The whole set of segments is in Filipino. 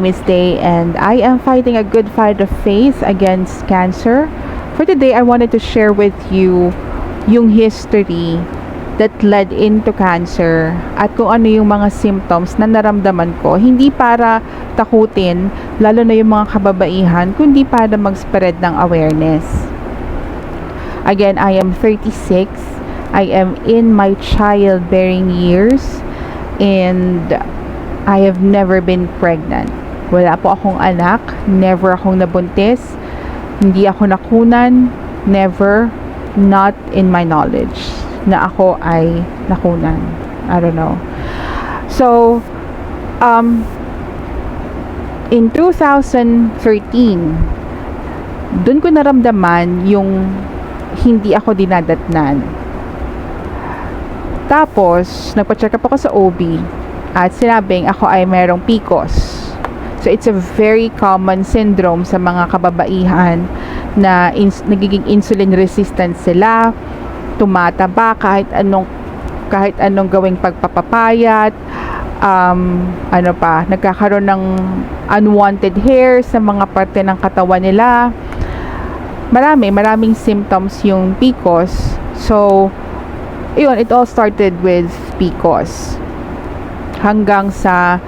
name is Day, and I am fighting a good fight of faith against cancer. For today, I wanted to share with you yung history that led into cancer at kung ano yung mga symptoms na naramdaman ko. Hindi para takutin, lalo na yung mga kababaihan, kundi para mag-spread ng awareness. Again, I am 36. I am in my childbearing years and I have never been pregnant. Wala po akong anak, never akong nabuntis, hindi ako nakunan, never, not in my knowledge na ako ay nakunan. I don't know. So, in 2013, dun ko naramdaman yung hindi ako dinadatnan. Tapos, nagpa-check up ako sa OB at sinabing ako ay merong PCOS. So, it's a very common syndrome sa mga kababaihan na nagiging insulin resistant sila, tumataba kahit anong gawing pagpapapayat, nagkakaroon ng unwanted hair sa mga parte ng katawan nila. Maraming symptoms yung PCOS. So, yun, it all started with PCOS. Hanggang sa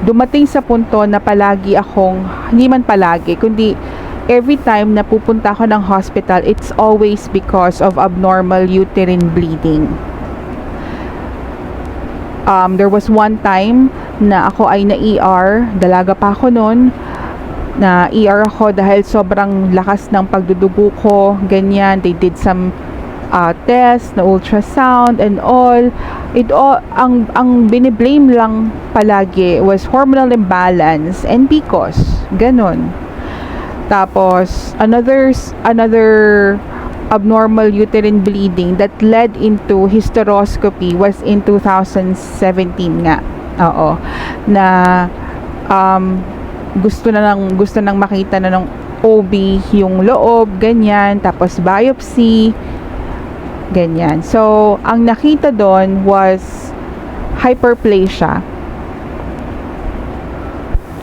dumating sa punto na palagi akong, hindi man palagi, kundi every time na pupunta ako ng hospital, it's always because of abnormal uterine bleeding. There was one time na ako ay na-ER, dalaga pa ako noon, na-ER ako dahil sobrang lakas ng pagdudugo ko, ganyan. They did some tests, na ultrasound and all. Ang biniblame lang palagi was hormonal imbalance and PCOS, ganon. Tapos, another abnormal uterine bleeding that led into hysteroscopy was in 2017 nga. Oo. Na gusto nang makita na ng OB yung loob, ganyan. Tapos, biopsy, ganyan. So, ang nakita doon was hyperplasia.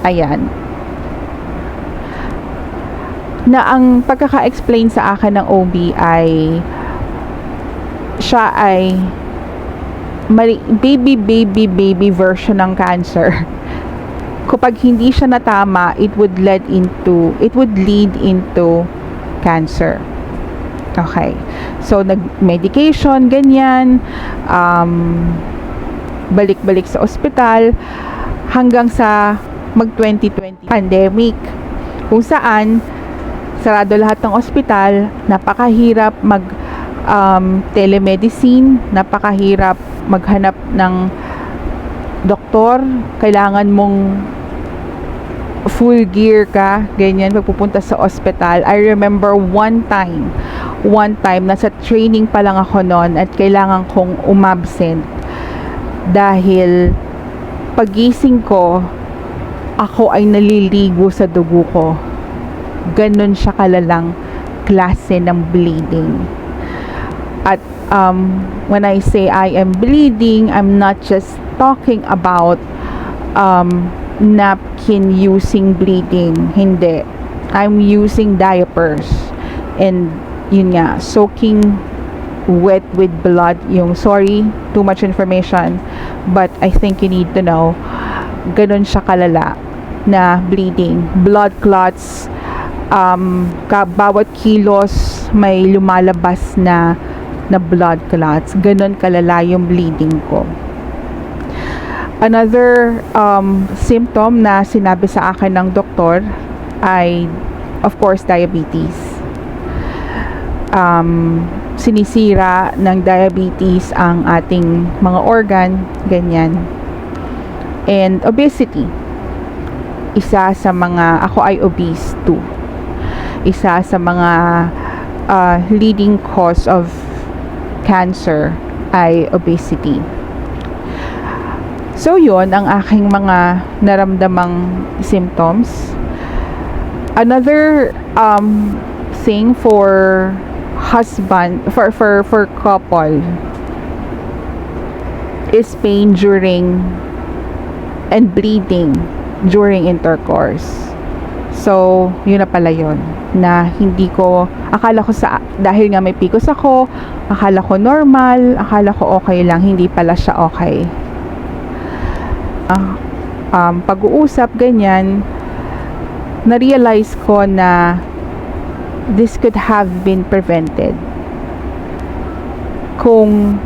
Ayan. Na ang pagkaka-explain sa akin ng OB ay siya ay baby version ng cancer. Kapag hindi siya natama, it would lead into cancer. Okay. So, nag-medication, ganyan, balik-balik sa ospital, hanggang sa mag-2020 pandemic, kung saan sarado lahat ng ospital, napakahirap telemedicine, napakahirap maghanap ng doktor, kailangan mong full gear ka, ganyan, pagpupunta sa ospital. I remember one time, nasa training pa lang ako noon at kailangan kong umabsent dahil pagising ko, ako ay naliligo sa dugo ko. Ganon siya kalalang klase ng bleeding. At when I say I am bleeding, I'm not just talking about napkin using bleeding. Hindi. I'm using diapers. And yun nga, soaking wet with blood. Sorry, too much information. But I think you need to know. Ganon siya kalala na bleeding. Blood clots. Bawat kilos may lumalabas na blood clots. Ganon kalala yung bleeding ko. Another symptom na sinabi sa akin ng doktor ay, of course, diabetes. Sinisira ng diabetes ang ating mga organ, ganyan. And obesity. Isa sa mga, ako ay obese too. Isa sa mga leading cause of cancer ay obesity. So yun ang aking mga naramdamang symptoms. Another thing for husband, for couple is pain during and bleeding during intercourse. So, yun na pala yun. Na hindi ko, akala ko dahil nga may PCOS ako, akala ko normal, akala ko okay lang, hindi pala siya okay. Pag-uusap, ganyan, na-realize ko na this could have been prevented kung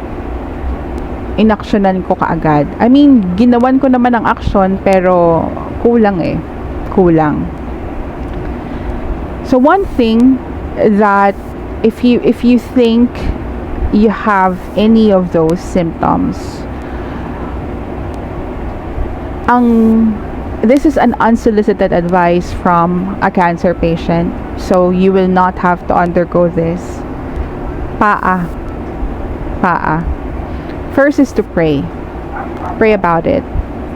inaksyonan ko kaagad. I mean, ginawan ko naman ang action, pero kulang eh. Kulang. So one thing that if you think you have any of those symptoms, this is an unsolicited advice from a cancer patient, so you will not have to undergo this. Paa. First is to pray. Pray about it.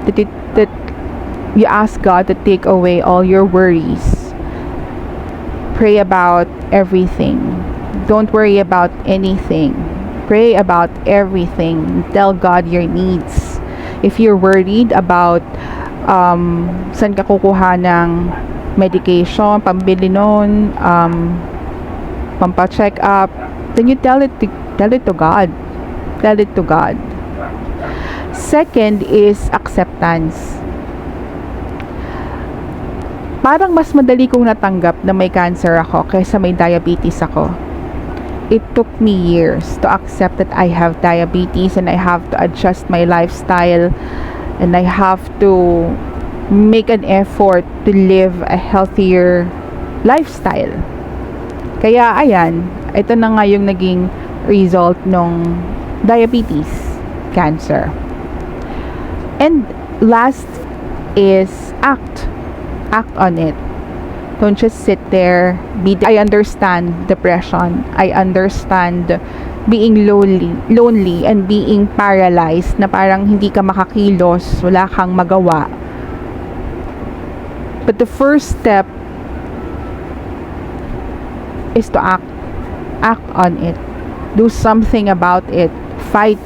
That you ask God to take away all your worries. Pray about everything. Don't worry about anything. Pray about everything. Tell God your needs. If you're worried about saan ka kukuha ng medication, pambili nun, pampa-check up, then you tell it to God. Tell it to God. Second is acceptance. Parang mas madali kong natanggap na may cancer ako kaysa may diabetes ako. It took me years to accept that I have diabetes and I have to adjust my lifestyle and I have to make an effort to live a healthier lifestyle. Kaya ayan, ito na nga yung naging result ng diabetes, cancer. And last is act on it. Don't just sit there. I understand depression. I understand being lonely and being paralyzed, na parang hindi ka makakilos, wala kang magawa. But the first step is to act on it. Do something about it. Fight.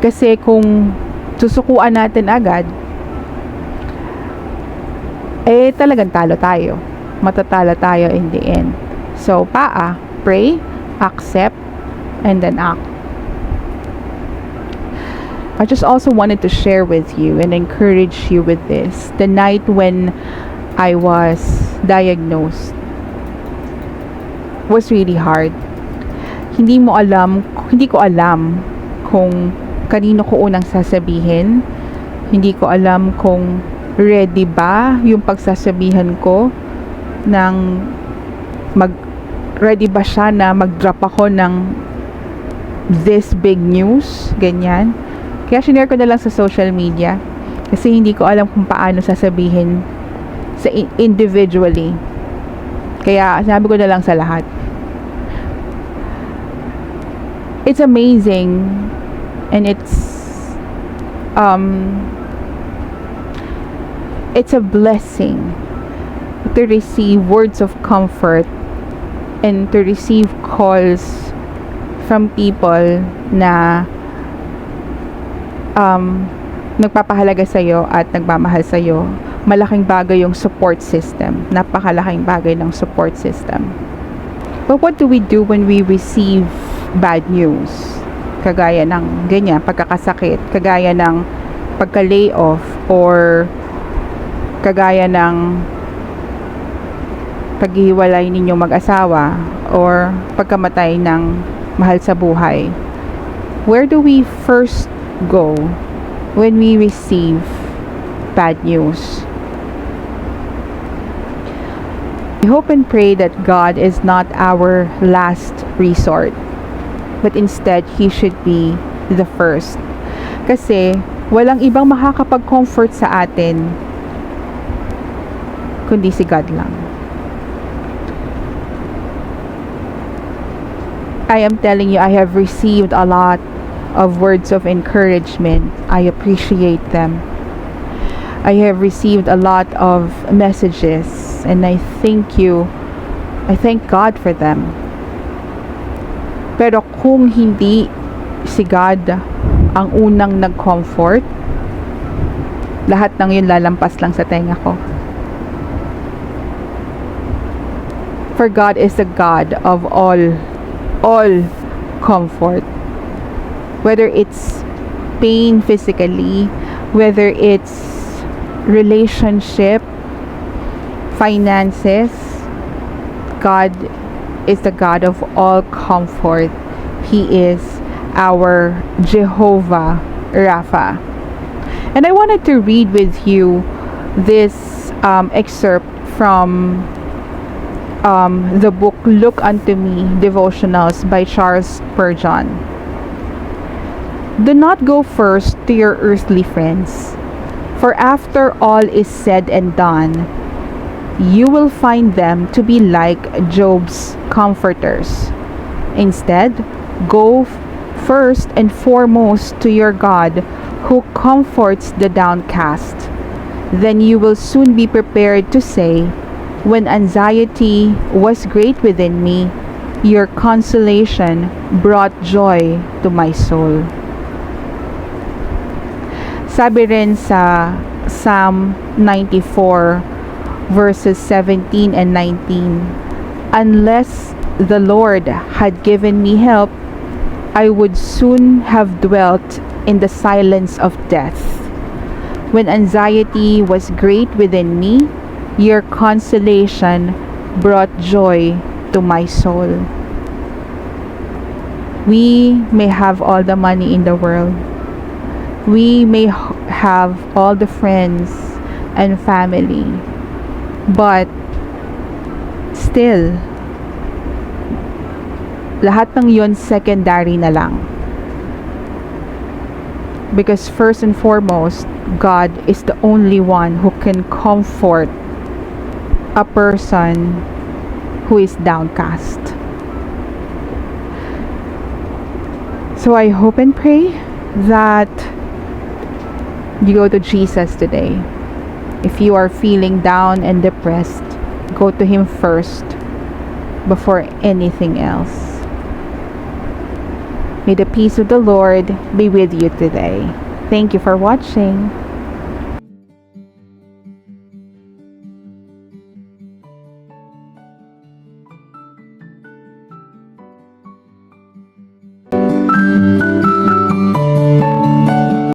Kasi kung susukuan natin agad, talagang talo tayo. Matatalo tayo in the end. So, pray, accept, and then act. I just also wanted to share with you and encourage you with this. The night when I was diagnosed was really hard. Hindi ko alam kung kanino ko unang sasabihin. Hindi ko alam kung ready ba yung pagsasabihan ko ready ba siya na mag-drop ako ng this big news, ganyan. Kaya shinare ko na lang sa social media kasi hindi ko alam kung paano sasabihin sa individually. Kaya sinabi ko na lang sa lahat. It's amazing and it's a blessing to receive words of comfort and to receive calls from people na nagpapahalaga sa'yo at nagmamahal sa'yo. Malaking bagay yung support system. Napakalaking bagay ng support system. But what do we do when we receive bad news? Kagaya ng ganyan, pagkakasakit, kagaya ng pagka-lay off, or kagaya ng paghihiwalay ninyong mag-asawa, or pagkamatay ng mahal sa buhay. Where do we first go when we receive bad news? I hope and pray that God is not our last resort, but instead He should be the first. Kasi walang ibang makakapag-comfort sa atin kundi si God lang. I am telling you, I have received a lot of words of encouragement. I appreciate them. I have received a lot of messages and I thank you. I thank God for them. Pero kung hindi si God ang unang nag-comfort. Lahat ng yun lalampas lang sa tenga ko. For God is the God of all comfort. Whether it's pain physically, whether it's relationship, finances, God is the God of all comfort. He is our Jehovah Rapha. And I wanted to read with you this excerpt from the book Look Unto Me Devotionals by Charles Spurgeon. Do not go first to your earthly friends, for after all is said and done, you will find them to be like Job's comforters. Instead, go first and foremost to your God, who comforts the downcast. Then you will soon be prepared to say, when anxiety was great within me, your consolation brought joy to my soul. Sabi rin sa Psalm 94 verses 17 and 19, unless the Lord had given me help, I would soon have dwelt in the silence of death. When anxiety was great within me, your consolation brought joy to my soul. We may have all the money in the world. We may have all the friends and family. But still, lahat ng yun secondary na lang. Because first and foremost, God is the only one who can comfort a person who is downcast. So I hope and pray that you go to Jesus today. If you are feeling down and depressed, go to Him first before anything else. May the peace of the Lord be with you today. Thank you for watching.